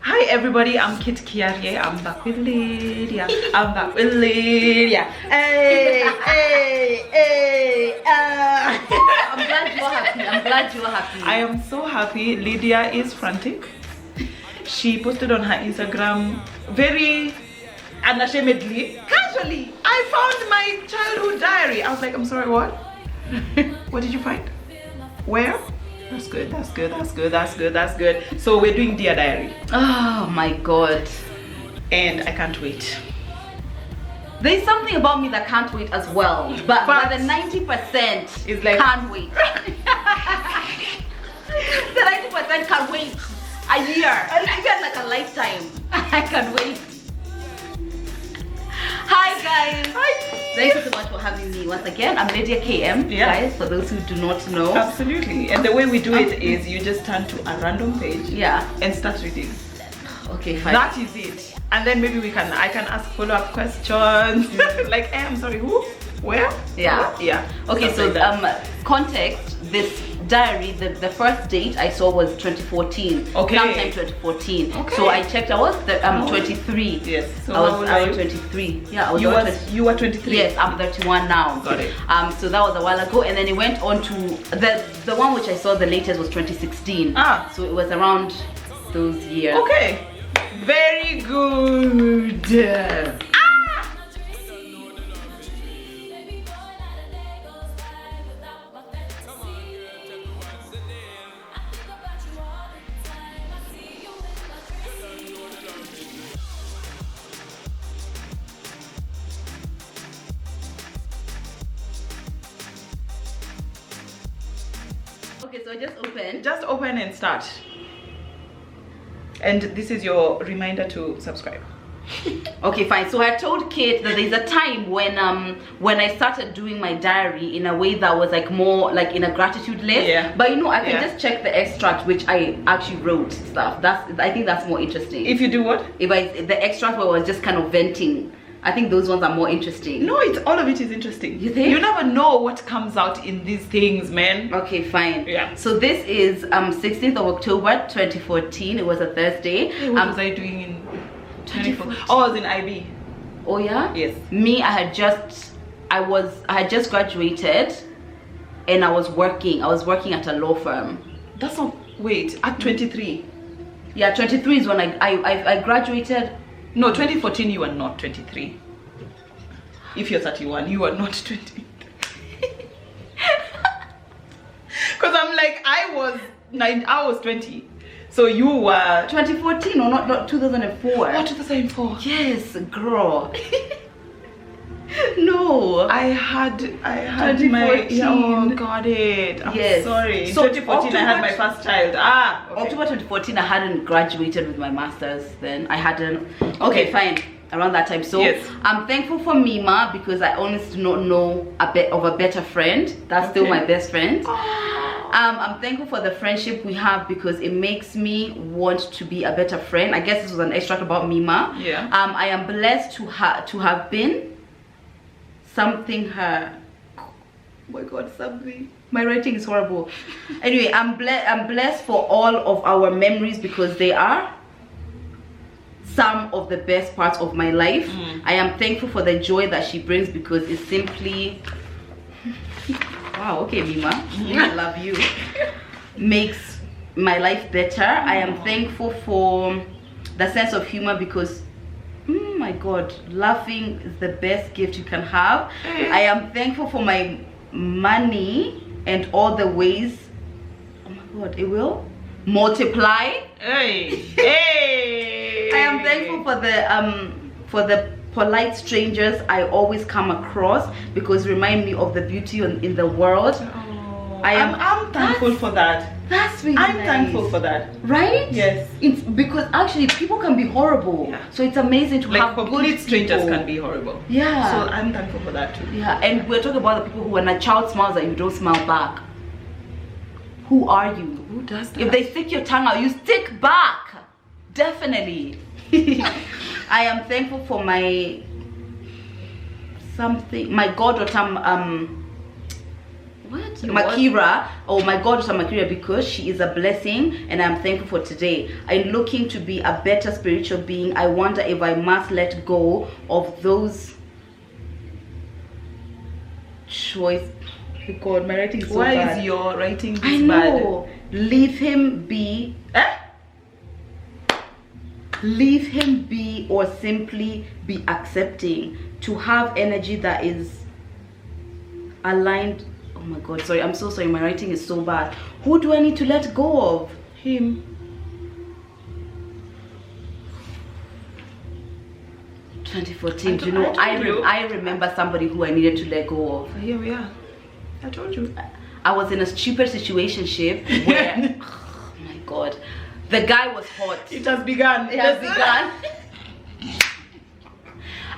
Hi everybody, I'm Kitt Nyang'aya Kiarie. I'm back with Lydia. I'm back with Lydia. Hey, hey, hey. I'm glad you're happy. I'm glad you're happy. I am so happy. Lydia is frantic. She posted on her Instagram very unashamedly, casually, I found my childhood diary. I was like, I'm sorry, what? What did you find? Where? That's good, that's good, that's good, that's good, that's good. So we're doing Dear Diary. Oh my god. And I can't wait. There's something about me that can't wait as well. But the 90% is like can't wait. The 90% can't wait. A year. Even like a lifetime. I can't wait. Hi guys. Hi. Thank you so much for having me once again. I'm LYDIA KM, guys, for those who do not know. Absolutely. And the way we do it is you just turn to a random page and start reading. Okay, fine. That is it. And then maybe I can ask follow-up questions. Like, hey, I'm sorry, who? Where? Yeah. Yeah. Okay, so context, this diary, the first date I saw was 2014. Okay. Sometime 2014. Okay. So I checked, I was 23. Yes. So I was 23. Yeah, I was you were 23. Yes, I'm 31 now. Got it. So that was a while ago, and then it went on to the one which I saw the latest was 2016. So it was around those years. Okay. Very good. Okay, so just open. Just open and start. And this is your reminder to subscribe. Okay, fine. So I told Kate that there's a time when I started doing my diary in a way that was like more like in a gratitude list. Yeah. But you know, I can just check the extract which I actually wrote stuff. I think that's more interesting. If you do what? If the extract where I was just kind of venting. I think those ones are more interesting. No, all of it is interesting. You think? You never know what comes out in these things, man. Okay, fine. Yeah. So this is 16th of October 2014. It was a Thursday. Hey, what was I doing in 2014? Oh, I was in IB. Oh yeah? Yes. Me, I had just graduated and I was working. I was working at a law firm. That's not, wait, at 23. Yeah, 23 is when I graduated. No, 2014 you were not 23. If you're 31, you are not 23. Because I'm like, I was 20. So you were 2014 or not 2004? Oh, 2004. Yes, girl. No, I had 2014. Oh, got it. I'm sorry. So 2014 I had my first child. Okay. October 2014 I hadn't graduated with my master's then. I hadn't. Okay, fine. Around that time. So I'm thankful for Mima because I honestly do not know a bit of a better friend. That's still my best friend. I'm thankful for the friendship we have because it makes me want to be a better friend. I guess this was an extract about Mima. Yeah. I am blessed to have been something her. Oh my god, something. My writing is horrible. Anyway, I'm blessed for all of our memories because they are some of the best parts of my life. I am thankful for the joy that she brings because it's simply wow, okay, Mima, I love you. Makes my life better. I am thankful for the sense of humor because my god, laughing is the best gift you can have. I am thankful for my money and all the ways, oh my god, it will multiply. I am thankful for the polite strangers I always come across because remind me of the beauty in the world. I'm thankful for that. That's really I'm nice. thankful for that. Right? Yes. It's because actually people can be horrible. Yeah. So it's amazing to have complete strangers can be horrible. Yeah. So I'm thankful for that too. Yeah. And we're talking about the people who when a child smiles at you don't smile back. Who are you? Who does that? If they stick your tongue out, you stick back. Definitely. I am thankful for my goddaughter what? Makira. Oh, my God, Makira, because she is a blessing and I'm thankful for today. I'm looking to be a better spiritual being. I wonder if I must let go of those choice. Oh God, my writing is so bad. Why is your writing this I know. bad? Leave him be. Leave him be, or simply be accepting. To have energy that is aligned. Oh my God, sorry, I'm so sorry, my writing is so bad. Who do I need to let go of? Him. 2014. Do you know, I remember somebody who I needed to let go of. Here we are. I told you. I was in a stupid situationship where oh my God, the guy was hot. It has begun. It has begun.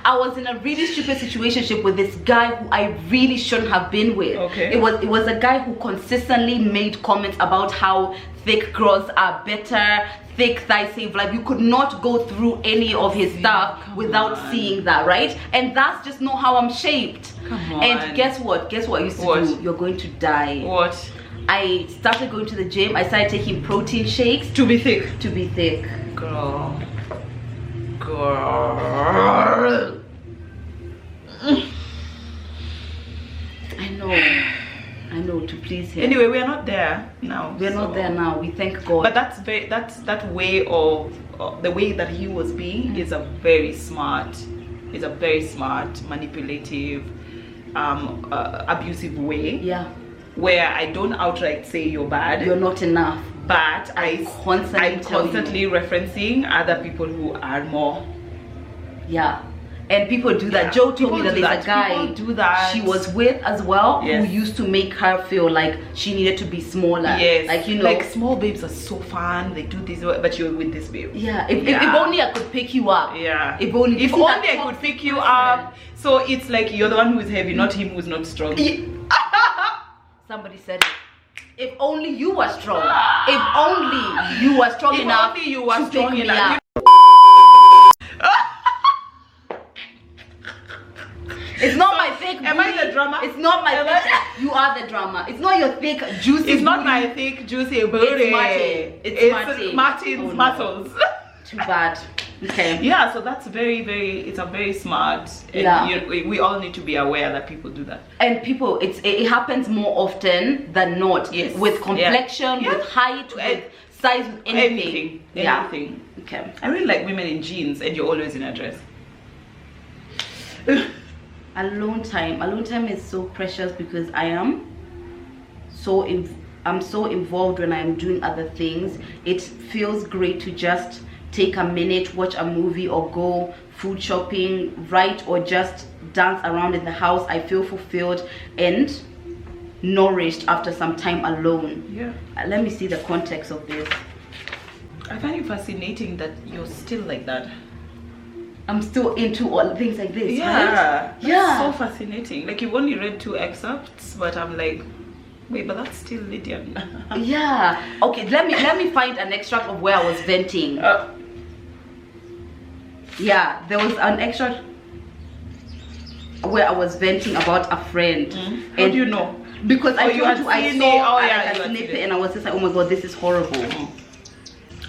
I was in a really stupid situationship with this guy who I really shouldn't have been with. Okay. It was a guy who consistently made comments about how thick girls are better, thick thighs save life. You could not go through any of his stuff without seeing that, right? And that's just not how I'm shaped. Come on. And guess what? Guess what I used to do? You're going to die. What? I started going to the gym. I started taking protein shakes. To be thick. To be thick. Girl. I know, to please him. Anyway, we are not there now. We're not there now. We thank God. But that way of the way that he was being is a very smart, manipulative, abusive way. Yeah. Where I don't outright say you're bad. You're not enough. But I'm constantly referencing other people who are more. Yeah. And people do that. Yeah. Joe told me that there's a guy do that. she was with as well, yes, who used to make her feel like she needed to be smaller. Yes. Like, you know. Like, small babes are so fun. They do this, but you're with this babe. Yeah. If only I could pick you up. Yeah. If only I could pick you up. So it's like you're the one who's heavy, not him who's not strong. Somebody said it. If only you were strong. If only you were strong enough. If only you were strong enough. It's not my thick booty. Am I the drama? It's not my thick. You are the drama. It's not your thick, juicy It's not booty. my thick, juicy booty. It's Martin's muscles. Too bad. Okay. Yeah, so that's it's a very smart. And we all need to be aware that people do that. And people, it happens more often than not. Yes. With complexion, yeah, with height, with size, with anything. Anything. Okay. I really like women in jeans and you're always in a dress. Alone time is so precious because I'm so involved when I'm doing other things. It feels great to just take a minute, watch a movie, or go food shopping, write, or just dance around in the house. I feel fulfilled and nourished after some time alone. Yeah. Let me see the context of this. I find it fascinating that you're still like that. I'm still into all things like this. Yeah. Right? Yeah. So fascinating. Like, you've only read 2 excerpts, but I'm like, wait, but that's still Lydia. Yeah. Okay, let me find an extract of where I was venting. Yeah, there was an extract where I was venting about a friend. How do you know? Because I saw a snippet and I was just like, oh my God, this is horrible.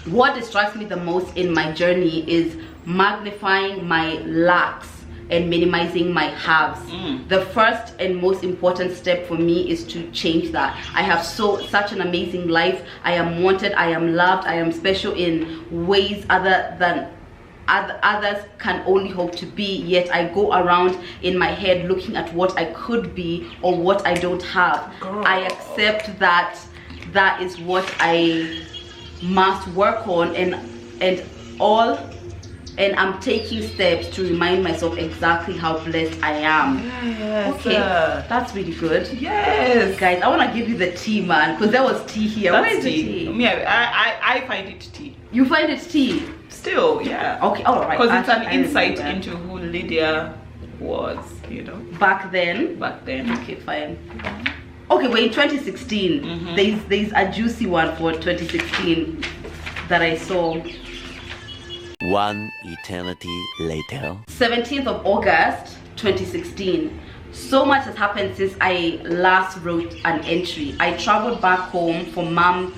What distracts me the most in my journey is magnifying my lacks and minimizing my haves. The first and most important step for me is to change that. I have such an amazing life. I am wanted, I am loved, I am special in ways others can only hope to be, yet I go around in my head looking at what I could be or what I don't have. Girl. I accept that is what I must work on, and I'm taking steps to remind myself exactly how blessed I am. Yes. Okay, that's really good. Yes. Guys, I want to give you the tea, man, because there was tea here. That's Where's the tea? Yeah, I find it tea. You find it tea? Still, yeah. Okay, all right. Because it's an insight into who Lydia was, you know. Back then? Okay, fine. Okay, well, in 2016, there's a juicy one for 2016 that I saw. One eternity later. 17th of August 2016. So much has happened since I last wrote an entry. I traveled back home for mom's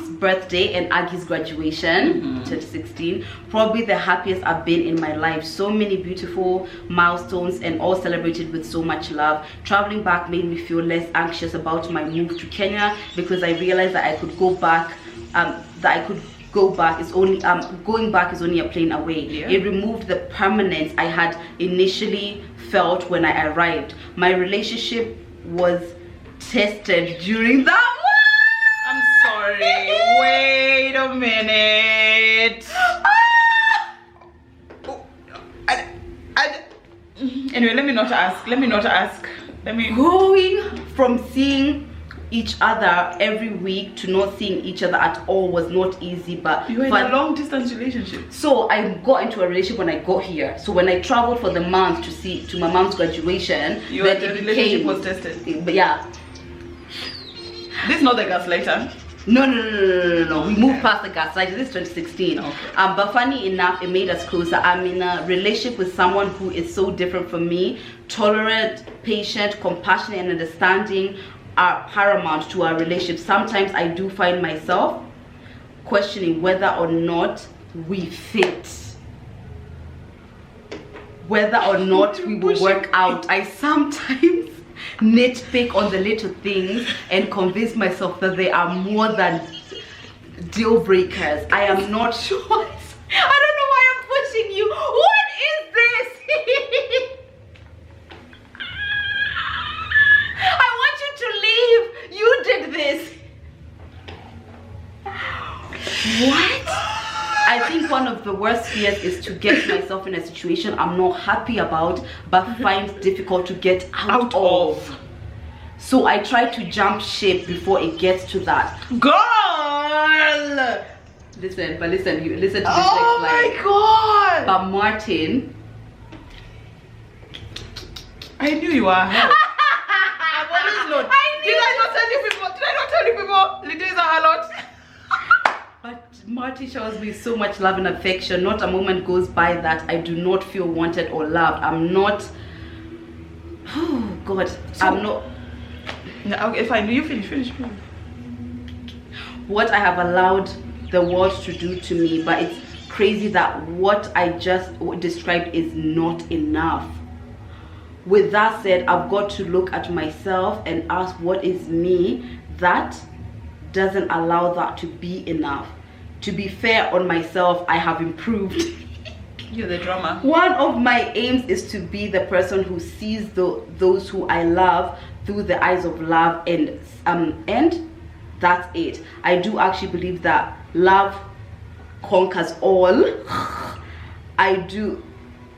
birthday and Aggie's graduation, 2016. Probably the happiest I've been in my life. So many beautiful milestones and all celebrated with so much love. Traveling back made me feel less anxious about my move to Kenya because I realized that I could go back, going back is only a plane away. It removed the permanence I had initially felt when I arrived. My relationship was tested during that. I'm sorry. Wait a minute. Anyway, let me not ask. Going from seeing each other every week to not seeing each other at all was not easy, but you were in a long distance relationship. So I got into a relationship when I got here. So when I traveled for the month to my mom's graduation, the relationship was tested. But yeah. This is not the gaslighter. No. We moved past the gaslighter. This is 2016. Okay. But funny enough, it made us closer. I'm in a relationship with someone who is so different from me. Tolerant, patient, compassionate, and understanding are paramount to our relationship. Sometimes I do find myself questioning whether or not we fit. Whether or not we will work out. I sometimes nitpick on the little things and convince myself that they are more than deal breakers. I am not sure. I don't know why I'm pushing you. What is this? I want you to leave. You did this. What? I think one of the worst fears is to get myself in a situation I'm not happy about but find difficult to get out of. So I try to jump ship before it gets to that. Girl! Listen to this next line. Oh my god! But Martin, I knew you were ahead. Did I not tell you people? Lydia is a harlot. But Marty shows me so much love and affection. Not a moment goes by that I do not feel wanted or loved. I'm not. Oh God, I'm not. Okay, fine. You finish. What I have allowed the world to do to me, but it's crazy that what I just described is not enough. With that said, I've got to look at myself and ask what is me that doesn't allow that to be enough. To be fair on myself, I have improved. You're the drama. One of my aims is to be the person who sees those who I love through the eyes of love, and that's it. I do actually believe that love conquers all.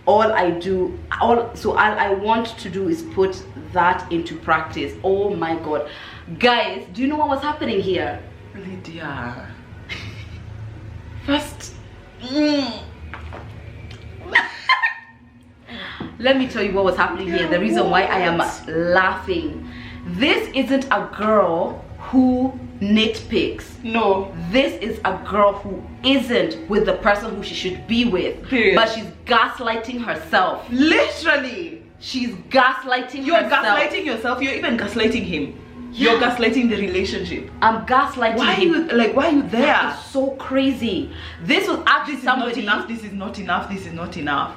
All I want to do is put that into practice. Oh my God. Guys, do you know what was happening here? Lydia. First. Let me tell you what was happening here. The reason why I am laughing. This isn't a girl who nitpicks. No. This is a girl who isn't with the person who she should be with. Period. But she's gaslighting herself. Literally. She's gaslighting You're herself. gaslighting yourself. You're even gaslighting him. Yeah. You're gaslighting the relationship. I'm gaslighting him. Why are you there? That is so crazy. This was actually somebody. This is not enough. This is not enough.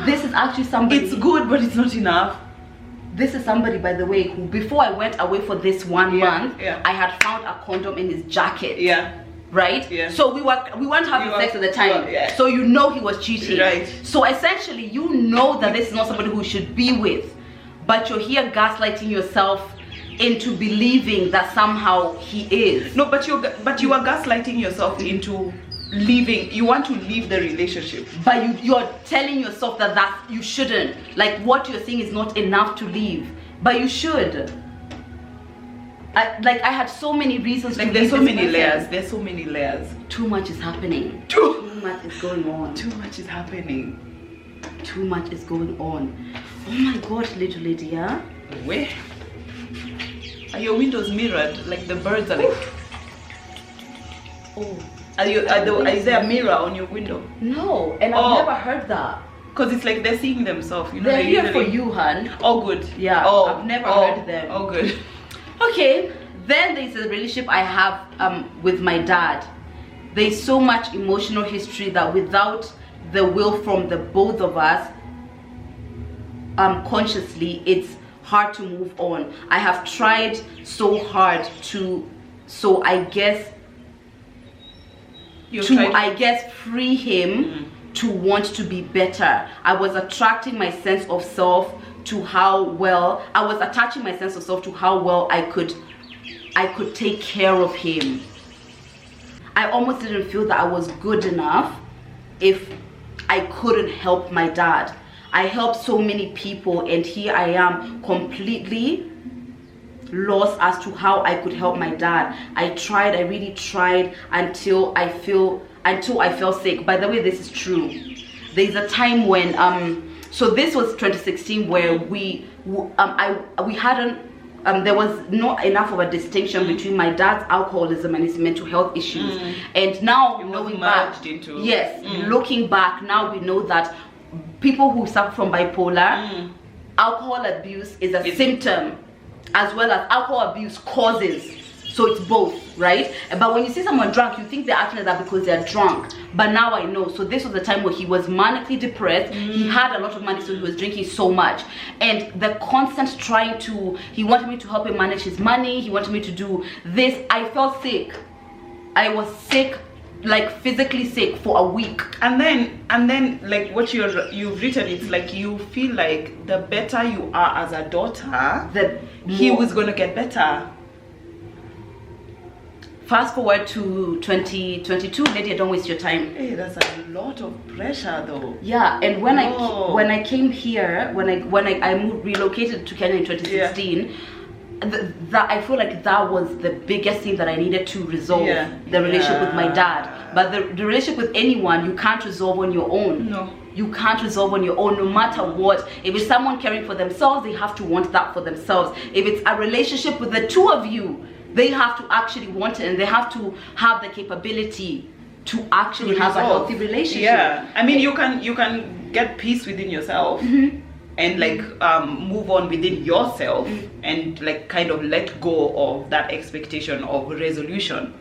This is actually somebody. It's good, but it's not enough. This is somebody, by the way, who before I went away for this month, I had found a condom in his jacket. Yeah. Right? Yeah. So we weren't having sex at the time. Yeah. So you know he was cheating. Right. So essentially you know that this is not somebody who should be with, but you're here gaslighting yourself into believing that somehow he is. No, but you are gaslighting yourself into leaving. You want to leave the relationship, but you're telling yourself that you shouldn't. Like what you're saying is not enough to leave, but you should. I had so many reasons to leave. There's so this many person. layers. There's so many layers. Too much is happening. Too much is going on. Too much is happening. Too much is going on. Oh my God, little Lydia. Where? Are your windows mirrored? Like the birds are like. Oh. Is there a mirror on your window? No, and I've never heard that. Because it's like they're seeing themselves, you know. They're here for you, hun. Oh, good. Yeah. Oh, I've never heard them. Oh, good. Okay. Then there's a relationship I have with my dad. There's so much emotional history that without the will from the both of us, consciously, it's hard to move on. I have tried so hard to, I guess free him to want to be better. I was attracting my sense of self to how well I was attaching my sense of self to how well I could take care of him. I almost didn't feel that I was good enough if I couldn't help my dad. I helped so many people, and here I am completely lost as to how I could help my dad. I really tried until I felt sick. By the way, this is true. There's a time when so this was 2016 where we hadn't there was not enough of a distinction between my dad's alcoholism and his mental health issues. And now looking back, looking back, now we know that people who suffer from bipolar, alcohol abuse is a symptom, as well as alcohol abuse causes. So it's both, right? But when you see someone drunk, you think they're acting like that because they're drunk. But now I know. So this was the time where he was manically depressed. He had a lot of money, so he was drinking so much. And the constant he wanted me to help him manage his money. He wanted me to do this. I felt sick. I was sick, like physically sick for a week. And then like what you've written, it's like you feel like the better you are as a daughter, he was going to get better. Fast forward to 2022, Lydia, don't waste your time. Hey, that's a lot of pressure though. Yeah, and when I came here, when I relocated to Kenya in 2016, that I feel like that was the biggest thing that I needed to resolve, the relationship with my dad. But the relationship with anyone, you can't resolve on your own. No. You can't resolve on your own, no matter what. If it's someone caring for themselves, they have to want that for themselves. If it's a relationship with the two of you, they have to actually want it, and they have to have the capability to actually have a healthy relationship. Yeah, I mean, you can get peace within yourself, and like move on within yourself, and like kind of let go of that expectation of resolution.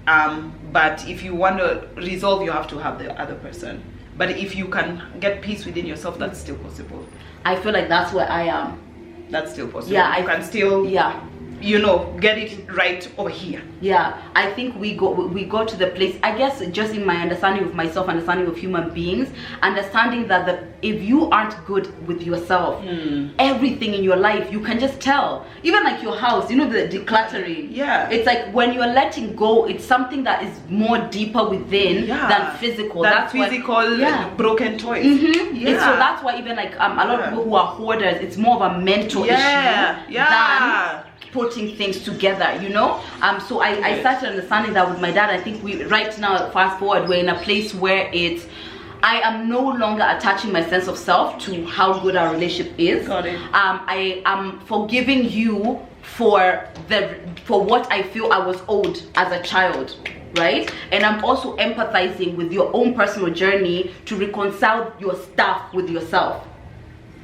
But if you want to resolve, you have to have the other person. But if you can get peace within yourself, that's still possible. I feel like that's where I am. That's still possible. Yeah, you can still get it right over here. Yeah, I think we go to the place, I guess, just in my understanding of myself, understanding of human beings, understanding that if you aren't good with yourself, everything in your life, you can just tell. Even like your house, you know, the decluttering. Yeah. It's like when you're letting go, it's something that is more deeper within than physical. That's physical, broken toys. So that's why even like a lot of people who are hoarders, it's more of a mental issue than putting things together, you know. So I started understanding that with my dad. I think right now, fast forward, we're in a place where I am no longer attaching my sense of self to how good our relationship is. Got it. I am forgiving you for what I feel I was owed as a child, right? And I'm also empathizing with your own personal journey to reconcile your stuff with yourself,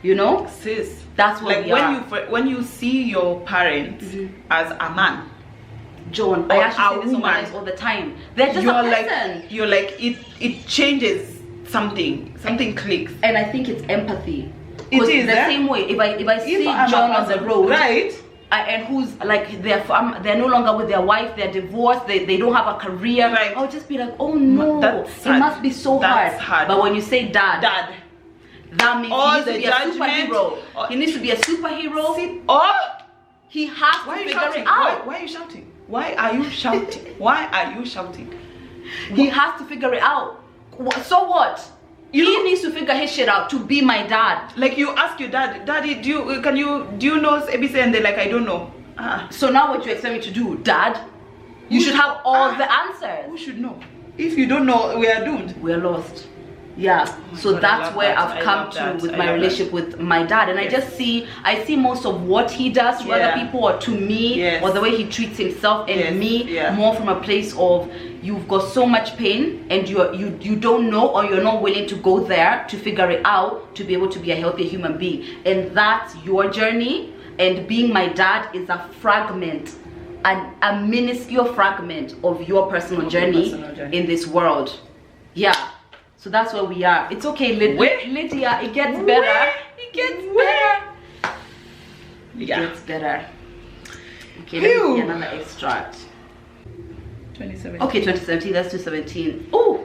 you know. Sis, that's what like we are. when you see your parents as a man, John, I actually say this on my life all the time. They're just a person. You're like it changes something clicks. And I think it's empathy. It is the same way. If I see John on the road, right? And who's like they're no longer with their wife, they're divorced, they don't have a career, right. I'll just be like, oh no, it must be so hard. But when you say dad, that means he needs to be a superhero. He needs to be a superhero. He has to figure it out. Why are you shouting? Why are you shouting? Why are you shouting? He has to figure it out. So what? He needs to figure his shit out to be my dad. Like you ask your dad, Daddy, do you know ABC? And they're like, I don't know. So now what you expect me to do, Dad? You should have all the answers. Who should know? If you don't know, we are doomed. We are lost. Yeah, so God, I that's love where that. I've I come love to that. with I my love relationship with my dad, and Yes. I see most of what he does to other people or to me, Yes. or the way he treats himself and Yes. me, Yeah. more from a place of you've got so much pain and you don't know, or you're not willing to go there to figure it out to be able to be a healthy human being, and that's your journey. And being my dad is a fragment, a minuscule fragment of your personal journey in this world. Yeah, so that's where we are. It's okay, Lydia, it gets better. It gets better. It gets better. Okay, let me see another extract. 2017. Okay, 2017, that's 2017. Oh,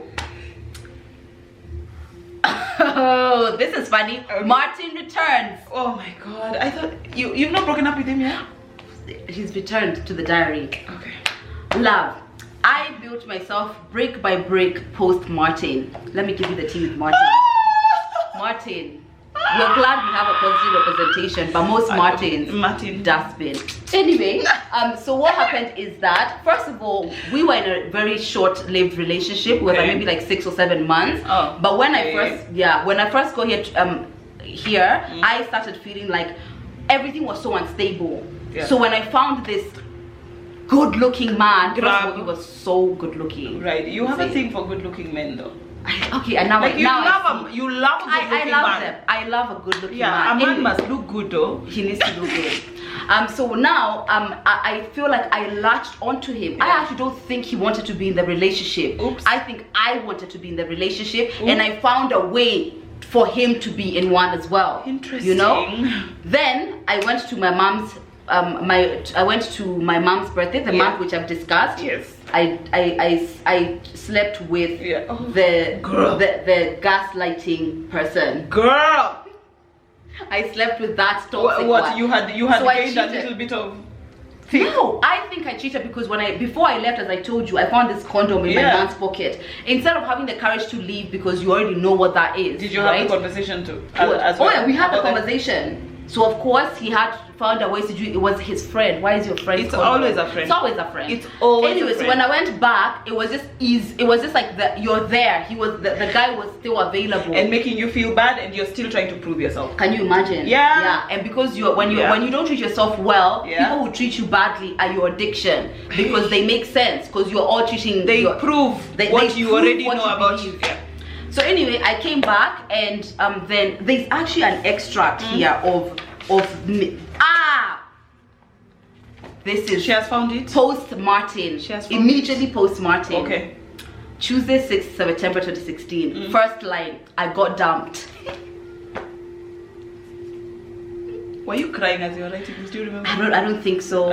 this is funny. Okay. Martin returns. Oh my God, I thought you've not broken up with him yet? He's returned to the diary. Okay. Love, I built myself brick by brick post Martin. Let me give you the tea with Martin. Martin, we're glad we have a positive representation, but most Martin dustbin. Anyway, so what happened is that, first of all, we were in a very short-lived relationship with maybe like 6 or 7 months. Oh, but when I first got here, I started feeling like everything was so unstable. Yeah. So when I found this good-looking man, first of all, he was so good-looking. Right, you have a thing for good-looking men, though. Okay, and now like you love a good-looking man. them. I love a good-looking man. Yeah, a man must look good, though. He needs to look good. So now I feel like I latched onto him. Yeah. I actually don't think he wanted to be in the relationship. Oops. I think I wanted to be in the relationship. Oops. And I found a way for him to be in one as well. Interesting. You know? Then I went to my mom's I went to my mom's birthday, the month which I've discussed. Yes. I slept with the gaslighting person. Girl. I slept with that toxic what you had so gained a little bit of thing. No, I think I cheated because before I left, as I told you, I found this condom in my man's pocket. Instead of having the courage to leave because you already know what that is. Did you have a conversation too? Oh yeah, we had a conversation. So of course he had found a way to do it. It was his friend. Why is your friend? It's always a friend. It's always a friend. It's always anyway, a friend. So when I went back, it was just easy. It was just like you're there. He was the guy was still available and making you feel bad, and you're still trying to prove yourself. Can you imagine? Yeah. Yeah. And because when you don't treat yourself well, people who treat you badly are your addiction because they make sense because you're all treating. They prove what you already know about you. Yeah. So anyway, I came back and then there's actually an extract here of me. This is she has found it post Martin. She has found immediately post Martin. Okay. Tuesday 6th September 2016. First line, I got dumped. Were you crying as you were writing this? Do you remember? I don't think so.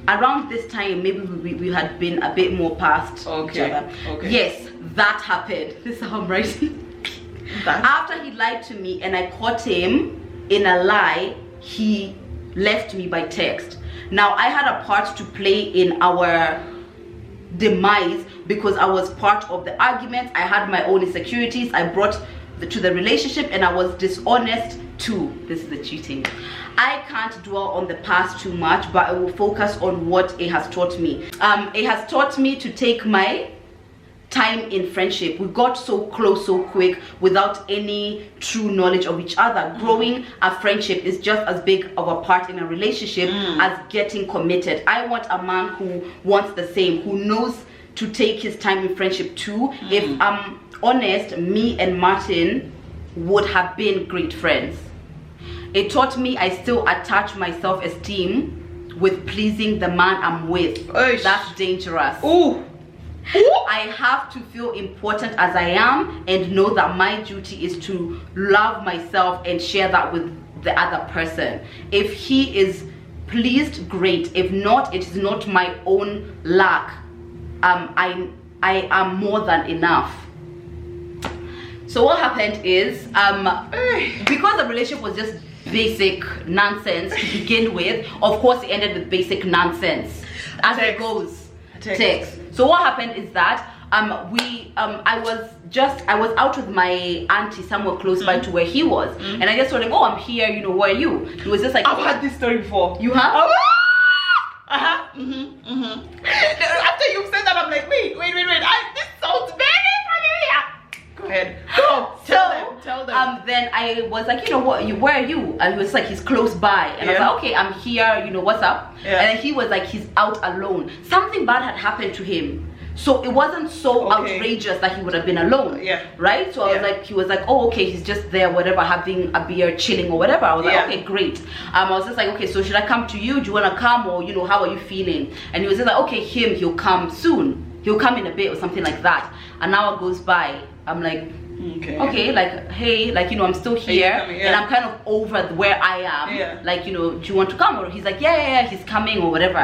Around this time, maybe we had been a bit more past each other. Okay. Yes, that happened. This is how I'm writing. After he lied to me and I caught him in a lie, he left me by text. Now I had a part to play in our demise because I was part of the argument. I had my own insecurities I brought to the relationship, and I was dishonest too. This is the cheating. I can't dwell on the past too much, but I will focus on what it has taught me. It has taught me to take my time in friendship. We got so close so quick without any true knowledge of each other. Growing a friendship is just as big of a part in a relationship as getting committed. I want a man who wants the same, who knows to take his time in friendship too. If I'm honest, me and Martin would have been great friends. It taught me I still attach my self-esteem with pleasing the man I'm with. Oish. That's dangerous. Ooh. I have to feel important as I am and know that my duty is to love myself and share that with the other person. If he is pleased, great. If not, it is not my own lack. I am more than enough. So what happened is, because the relationship was just basic nonsense to begin with, of course it ended with basic nonsense. As it goes. Text. So what happened is that I was out with my auntie somewhere close by to where he was, and I just told him, oh, I'm here, you know, where are you? He was just like, I've had this story before. You have? After you've said that, I'm like, wait, this sounds very familiar. Go ahead. Go. then I was like, you know what, where are you? And he was like, he's close by. And I was like, okay, I'm here, you know, what's up? And then he was like, he's out alone. Something bad had happened to him. So it wasn't so outrageous that he would have been alone, right? So I was like, he was like, oh, okay, he's just there, whatever, having a beer, chilling or whatever. I was like, okay, great. I was just like, okay, so should I come to you? Do you want to come, or, you know, how are you feeling? And he was just like, okay, he'll come soon. He'll come in a bit or something like that. An hour goes by. I'm like, okay, like, hey, like, you know, I'm still here, and I'm kind of over where I am. Like, you know, do you want to come? Or he's like, yeah, he's coming or whatever.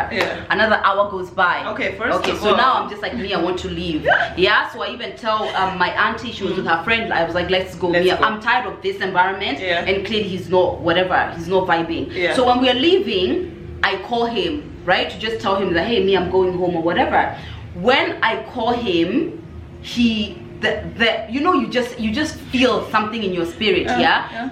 Another hour goes by. Okay, so now I'm just like, me, I want to leave. So I even tell my auntie, she was with her friend, I was like, let's go. I'm tired of this environment, and clearly he's not, whatever, he's not vibing. So when we're leaving, I call him, right, to just tell him that, hey, me, I'm going home or whatever. When I call him, he you know, you just feel something in your spirit.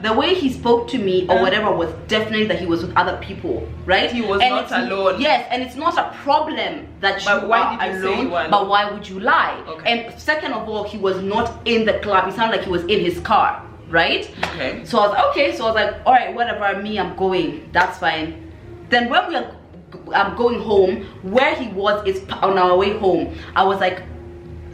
The way he spoke to me or whatever was definitely that he was with other people, right? He was not alone. Yes, and it's not a problem that you are alone, but why would you lie? And second of all, he was not in the club. He sounded like he was in his car, right? So I was like, okay, so I was like, all right, whatever, me, I'm going, that's fine. Then when we are going home, where he was is on our way home, I was like,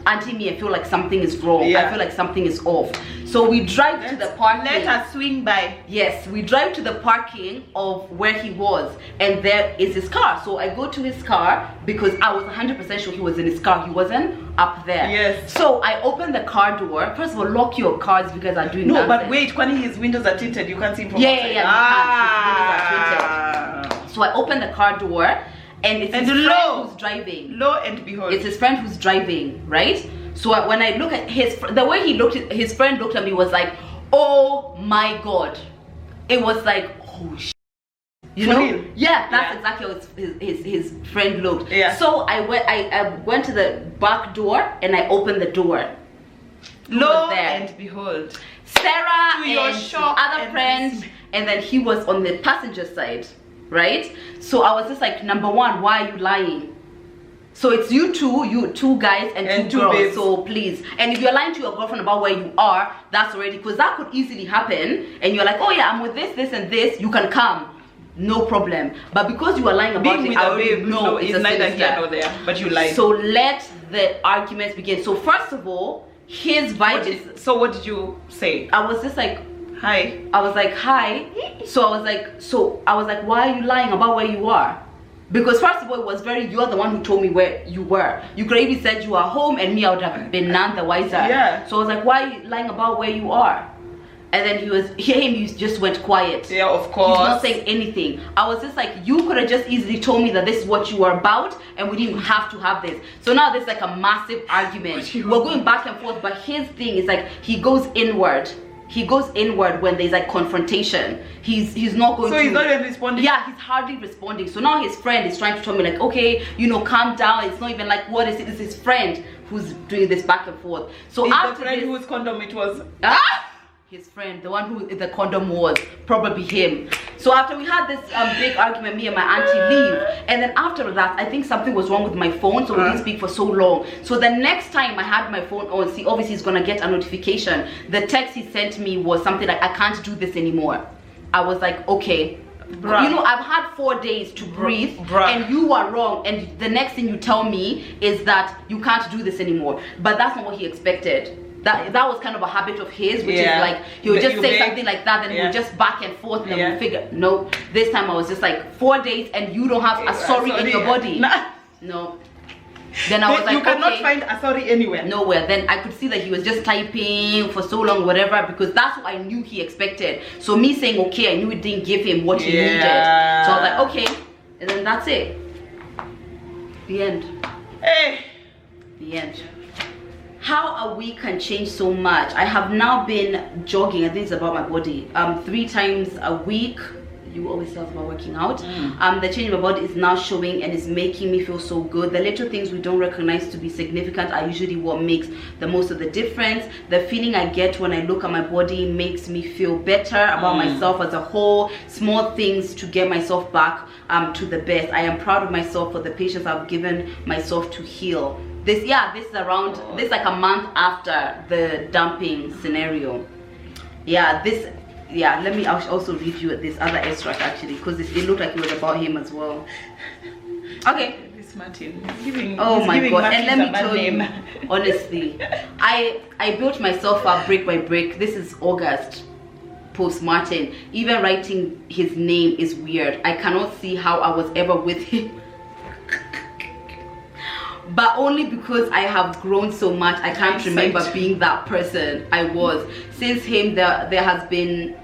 Auntie, me, I feel like something is wrong. I feel like something is off. So we drive to the parking. Let us swing by. Yes, we drive to the parking of where he was, and there is his car. So I go to his car because I was 100% sure he was in his car. He wasn't up there. So I open the car door. First of all, lock your cars if you guys are doing that. No, but wait, Kwani, his windows are tinted. You can't see him from outside. You can't. His windows are tinted. So I open the car door. And it's his friend who's driving. Lo and behold, it's his friend who's driving, right? So when I look at the way he looked at his friend looked at me was like, oh my god. It was like, oh shit. You know? That's exactly how his friend looked. So I went to the back door and I opened the door. Lo and behold, Sarah and other friends, and then he was on the passenger side. Right? So I was just like, number one, why are you lying? So it's you two guys and two girls, babes. So please. And if you're lying to your girlfriend about where you are, that's already, because that could easily happen, and you're like, oh yeah, I'm with this and this, you can come, no problem. But because you are lying about it, I already know it's neither here nor there, but you lied. So let the arguments begin. So first of all, his vibe is, so what did you say? I was just like, hi. I was like, hi. So I was like, why are you lying about where you are? Because first of all, it was you're the one who told me where you were. You could have even said you are home, and me, I would have been none the wiser. So I was like, why are you lying about where you are? And then he just went quiet. Of course. He's not saying anything. I was just like, you could have just easily told me that this is what you are about, and we didn't have to have this. So now there's like a massive argument. We're going back and forth, but his thing is like, he goes inward. He goes inward when there's like confrontation. He's not going to. So he's not even responding? Yeah, he's hardly responding. So now his friend is trying to tell me like, okay, you know, calm down. It's not even like, what is it? It's his friend who's doing this back and forth. So is after the friend this, whose condom it was? His friend, the one who the condom was, probably him. So after we had this big argument, me and my auntie leave, and then after that, I think something was wrong with my phone, so we didn't speak for so long. So the next time I had my phone on, see, obviously he's gonna get a notification. The text he sent me was something like, I can't do this anymore. I was like, okay. Bruh. You know, I've had 4 days to breathe, and you are wrong, and the next thing you tell me is that you can't do this anymore. But that's not what he expected. That was kind of a habit of his, which is like, he would just say something like that, then we would just back and forth, and then we figure, no, this time I was just like, 4 days and you don't have a sorry in your body. No. Then I was like, you cannot find a sorry anywhere. Nowhere. Then I could see that he was just typing for so long, whatever, because that's what I knew he expected. So me saying okay, I knew it didn't give him what he needed. So I was like, okay, and then that's it. The end. Hey. The end. How a week can change so much. I have now been jogging, I think it's about my body, 3 times a week. You always tell us about working out. The change in my body is now showing and is making me feel so good. The little things we don't recognize to be significant are usually what makes the most of the difference. The feeling I get when I look at my body makes me feel better about myself as a whole. Small things to get myself back to the best. I am proud of myself for the patience I've given myself to heal. This is like a month after the dumping scenario. Yeah, this, yeah, let me also read you this other extract actually, because it looked like it was about him as well. Okay. This Martin, giving, oh my god, Martin, and let me tell you, honestly, I built myself up brick by brick. This is August post Martin. Even writing his name is weird. I cannot see how I was ever with him. But only because I have grown so much, I can't remember being that person I was. Since him, there has been...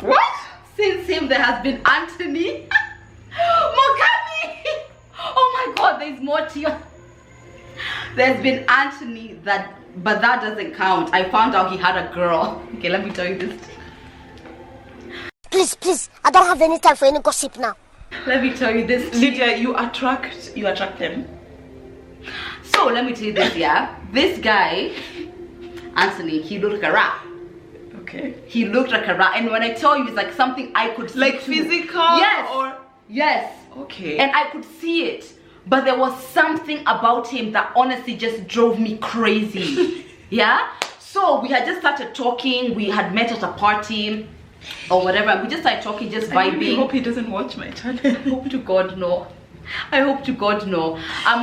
What? Since him, there has been Anthony. Movavi! Oh my god, there's more to you. There's been Anthony, but that doesn't count. I found out he had a girl. Okay, let me tell you this. Please, I don't have any time for any gossip now. Let me tell you this. Lydia, you attract them. So let me tell you this, yeah. This guy, Anthony, he looked like a rat. Okay. He looked like a rat, and when I tell you, it's like something I could see. Like too. physical? Yes. Or yes. okay. And I could see it, but there was something about him that honestly just drove me crazy. Yeah. So we had just started talking. We had met at a party or whatever. We just started talking, just vibing. I really hope he doesn't watch my channel. I hope to God no. I hope to God no.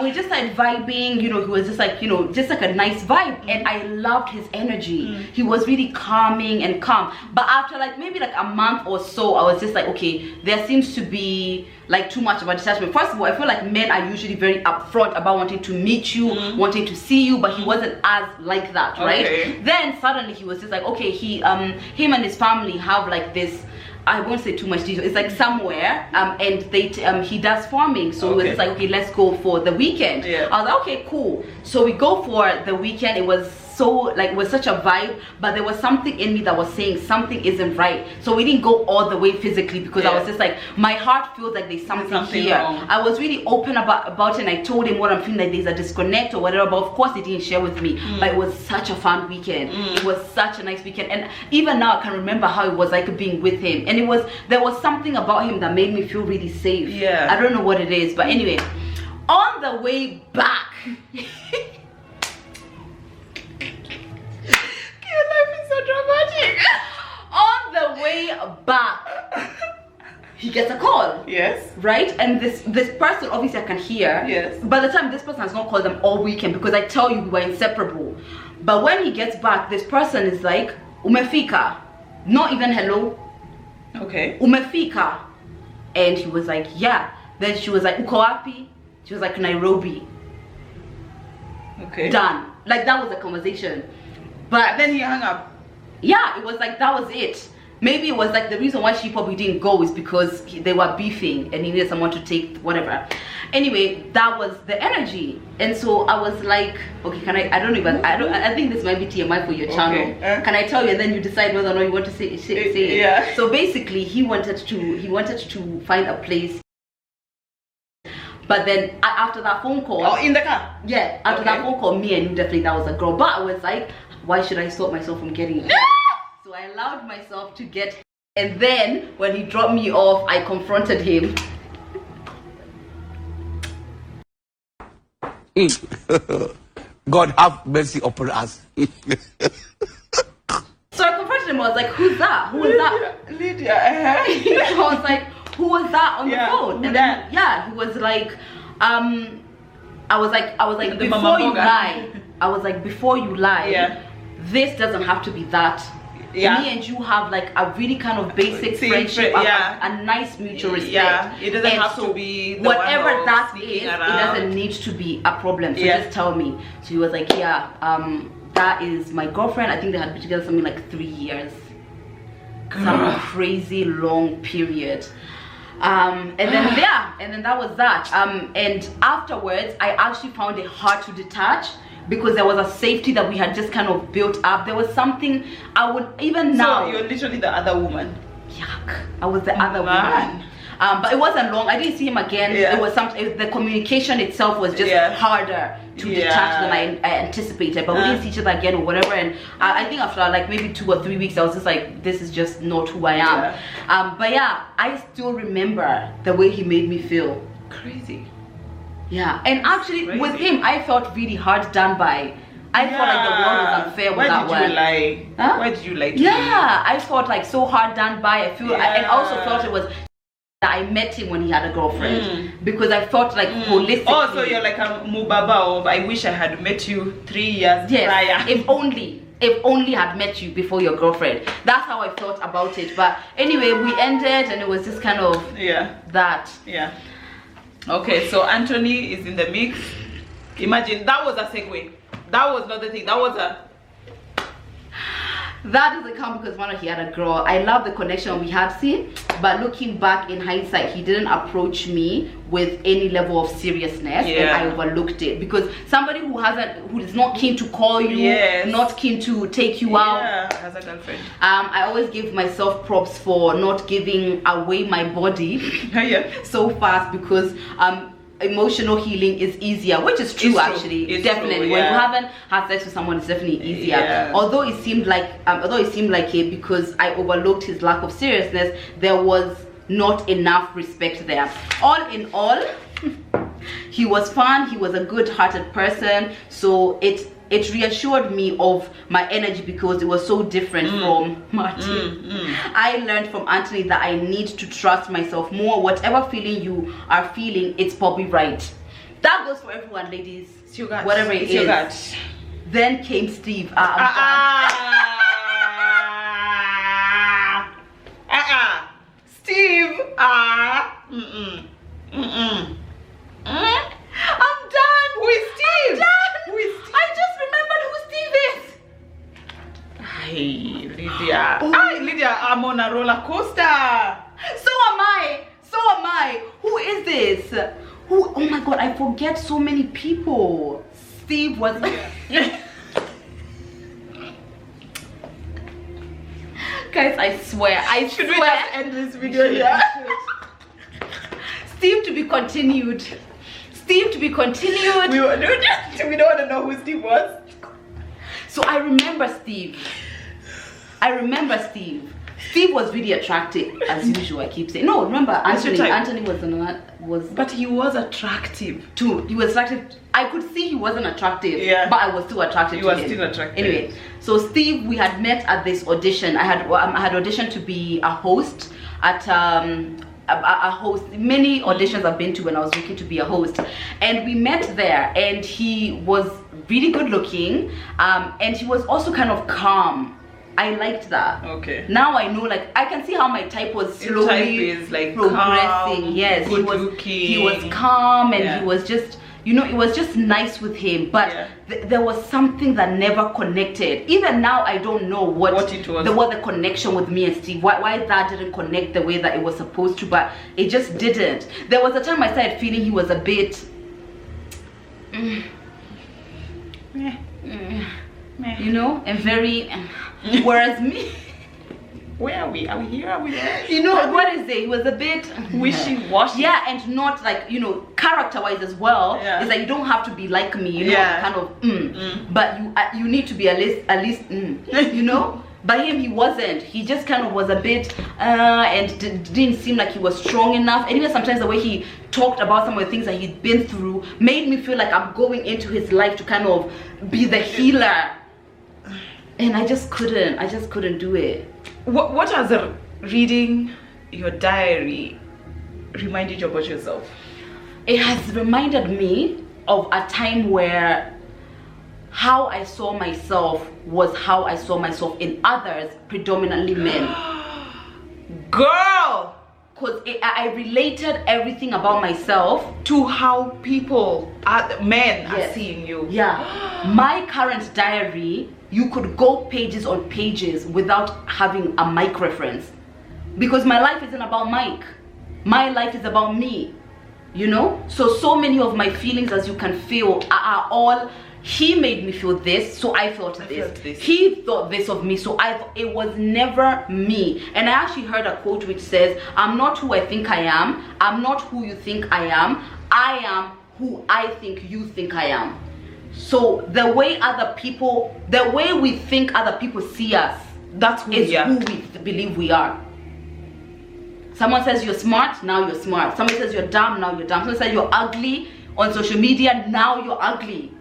We just started vibing, you know. He was just like, you know, just like a nice vibe, and I loved his energy. He was really calming and calm. But after like maybe like a month or so, I was just like, okay, there seems to be like too much of a detachment. First of all, I feel like men are usually very upfront about wanting to meet you, wanting to see you, but he wasn't as like that, right? Okay. Then suddenly he was just like, okay, him and his family have like this, I won't say too much detail. It's like somewhere, and he does farming. So it was just like, okay, let's go for the weekend. Yeah. I was like, okay, cool. So we go for the weekend. It was so like, it was such a vibe, but there was something in me that was saying something isn't right. So we didn't go all the way physically, because I was just like, my heart feels like there's something here. Wrong. I was really open about it, and I told him what I'm feeling, like there's a disconnect or whatever. But of course, he didn't share with me. But it was such a fun weekend. It was such a nice weekend, and even now I can remember how it was like being with him. And there was something about him that made me feel really safe. Yeah. I don't know what it is, but anyway, on the way back. Your life is so dramatic. On the way back, he gets a call. Yes. Right? And this person, obviously I can hear. Yes. By the time, this person has not called them all weekend, because I tell you, we were inseparable. But when he gets back, this person is like, umefika. Not even hello. Okay. Umefika. And he was like, yeah. Then she was like, uko wapi? She was like, Nairobi. Okay. Done. Like, that was the conversation. But then he hung up. yeah, it was like, that was it. Maybe it was like the reason why she probably didn't go is because they were beefing and he needed someone to take whatever. Anyway, that was the energy. And so I was like, okay, I think this might be TMI for your channel. Can I tell you, and then you decide whether or not you want to say it. Yeah. So basically he wanted to find a place. But then after that phone call, oh, in the car. Yeah, after that phone call, me, I knew definitely that was a girl. But I was like, why should I stop myself from getting it? So I allowed myself to get, and then when he dropped me off, I confronted him. God have mercy upon us. So I confronted him. I was like, who's that? Who is that? Lydia. I was like, who was that on the phone? And then he was like, I was like, before you lie. I was like, before you lie, this doesn't have to be that. Me and you have like a really kind of basic friendship, a nice mutual respect. Yeah, it doesn't have to be the whatever that is, around. it doesn't need to be a problem. So just tell me. So he was like, that is my girlfriend. I think they had been together something like 3 years. Some crazy long period. And then that was that. And afterwards, I actually found it hard to detach, because there was a safety that we had just kind of built up. There was something I would even now. So you're literally the other woman. Yuck! I was the other woman. But it wasn't long. I didn't see him again. It was the communication itself was just harder to detach than I anticipated. But we didn't see each other again or whatever. And I think after like maybe 2 or 3 weeks, I was just like, this is just not who I am. But yeah, I still remember the way he made me feel. Crazy. Yeah, and actually with him, I felt really hard done by. I felt like the world was unfair with that one. Why did you lie? Huh? Why did you lie to Yeah, I felt like so hard done by. I feel, and also felt it was that I met him when he had a girlfriend because I felt like holistically. Oh, so you're like a Mubaba of I wish I had met you 3 years prior. If only I'd met you before your girlfriend. That's how I felt about it. But anyway, we ended and it was just kind of that. Yeah. Okay, so Anthony is in the mix. Imagine, that was a segue. That was not the thing. That was a... That doesn't count because one, he had a girl. I love the connection we had seen, but looking back in hindsight, he didn't approach me with any level of seriousness, and I overlooked it because somebody who is not keen to call you, not keen to take you out, has a girlfriend. I always give myself props for not giving away my body so fast because emotional healing is easier, which is true. Actually, it's definitely true, when you haven't had sex with someone, it's definitely easier. Although it seemed like it because I overlooked his lack of seriousness, there was not enough respect there. All in all, he was fun, he was a good-hearted person, so it reassured me of my energy because it was so different from Martin. I learned from Anthony that I need to trust myself more. Whatever feeling you are feeling, it's probably right. That goes for everyone, ladies. It's your gut. Whatever it is. Your gut. Then came Steve. Steve. I'm done. Who is Steve? I'm done. Who is Steve? I just remembered who Steve is. Hey, Lydia. Hi, Lydia. I'm on a roller coaster. So am I. Who is this? Who? Oh my God, I forget so many people. Steve was. Guys, I swear. Should we just end this video here? Steve to be continued. Steve to be continued. We don't want to know who Steve was. So I remember Steve. Steve was really attractive as usual. I keep saying no. Remember, Anthony was. But he was attractive too. He was attractive. I could see he wasn't attractive. Yeah. But I was still attracted to him. He was still attractive. Anyway, so Steve, we had met at this audition. I had auditioned to be a host at a host. Many auditions I've been to when I was looking to be a host, and we met there. And he was really good looking, and he was also kind of calm. I liked that. Okay. Now I know, like, I can see how my type was slowly is like progressing. Calm, yes, good looking. He was calm, and he was just, you know, it was just nice with him. But there was something that never connected. Even now, I don't know what it was. What the connection with me and Steve. Why that didn't connect the way that it was supposed to. But it just didn't. There was a time I started feeling he was a bit. You know, and very. Whereas me. Where are we? Are we here? Are we there? You know, what is it? He was a bit wishy-washy. Yeah, and not like, you know, character-wise as well. Yeah. It's like you don't have to be like me, you know, kind of but you need to be at least you know. By him, he wasn't. He just kind of was a bit and didn't seem like he was strong enough. And even sometimes the way he talked about some of the things that he'd been through made me feel like I'm going into his life to kind of be the healer. And I just couldn't do it. What has reading your diary reminded you about yourself? It has reminded me of a time where how I saw myself was how I saw myself in others, predominantly men. Girl! Because I related everything about myself to how people, men are seeing you. Yeah. My current diary, you could go pages on pages without having a mic reference. Because my life isn't about Mike. My life is about me. You know? So many of my feelings, as you can feel, are all, he made me feel this, so I felt this. He thought this of me, so I thought. It was never me. And I actually heard a quote which says, I'm not who I think I am. I'm not who you think I am. I am who I think you think I am. So the way we think other people see us, that's who we believe we are. Someone says you're smart, now you're smart. Somebody says you're dumb, now you're dumb. Someone says you're ugly on social media, now you're ugly.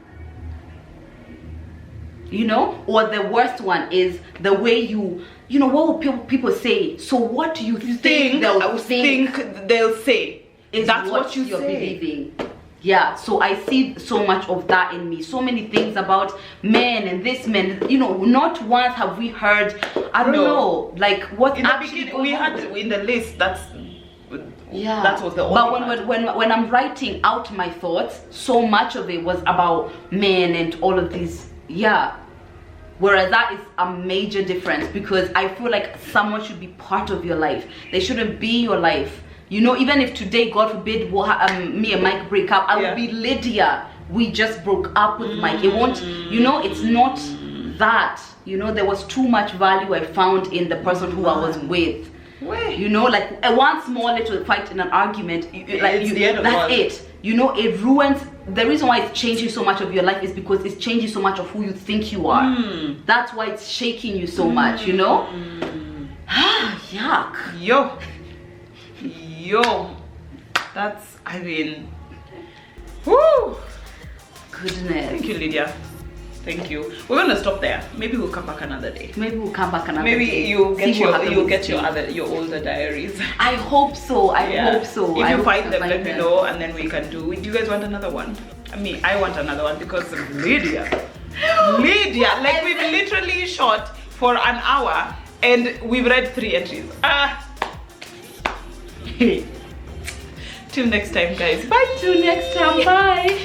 you know. Or the worst one is the way you know, what will people say? So what do you think they'll say? Is that's what you're say. believing. Yeah, so I see so much of that in me. So many things about men and this men, you know, not once have we heard, I don't know, like what in the beginning we had in the list. That was the only but when I'm writing out my thoughts, so much of it was about men and all of these. Yeah, whereas that is a major difference, because I feel like someone should be part of your life. They shouldn't be your life. You know, even if today, God forbid, me and Mike break up, I will be Lydia. We just broke up with Mike. It won't, you know, it's not that. You know, there was too much value I found in the person who I was with. You know, like one small little fight in an argument, that's it. You know, it ruins. The reason why it's changing so much of your life is because it's changing so much of who you think you are. That's why it's shaking you so much, you know? Yuck. Yo, that's, I mean, whoo, goodness. Thank you, Lydia. Thank you. We're gonna stop there. Maybe we'll come back another day. Maybe we'll come back another Maybe day. you'll get your older diaries. I hope so. I hope so. If you find them, let me know, and then we can do. Do you guys want another one? I mean, I want another one because Lydia, like we've literally shot for an hour and we've read 3 entries. Till next time, guys. Bye. Till next time. Bye.